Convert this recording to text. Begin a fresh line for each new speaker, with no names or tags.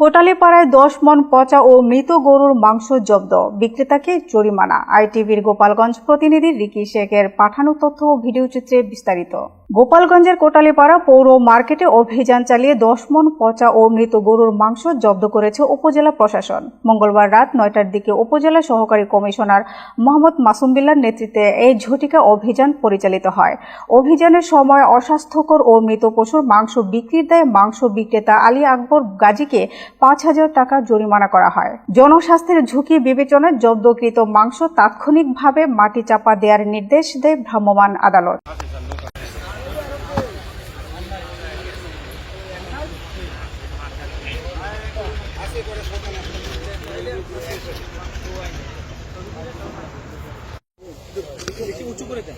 কোটালীপাড়ায় 10 মণ পচা ও মৃত গরুর মাংস জব্দ, বিক্রেতাকে জরিমানা। আইটিভির গোপালগঞ্জ প্রতিনিধি রিকি শেখের পাঠানো তথ্য ও ভিডিওচিত্রে বিস্তারিত। গোপালগঞ্জের কোটালীপাড়া পৌর মার্কেটে অভিযান চালিয়ে 10 মণ পচা ও মৃত গরুর মাংস জব্দ করেছে উপজেলা প্রশাসন। মঙ্গলবার রাত 9টার দিকে উপজেলা সহকারী কমিশনার মোহাম্মদ মাসুম বিল্লাহর নেতৃত্বে এই ঝটিকা অভিযান পরিচালিত হয়। অভিযানের সময় অস্বাস্থ্যকর ও মৃত পশুর মাংস বিক্রির দায়ে মাংস বিক্রেতা আলী আকবর গাজীকে 5,000 টাকা জরিমানা করা হয়। জনস্বাস্থ্যের ঝুঁকি বিবেচনায় জব্দকৃত মাংস তাৎক্ষণিকভাবে মাটি চাপা দেওয়ার নির্দেশ দেয় ভ্রাম্যমাণ আদালত।
উঁচু করে দেন।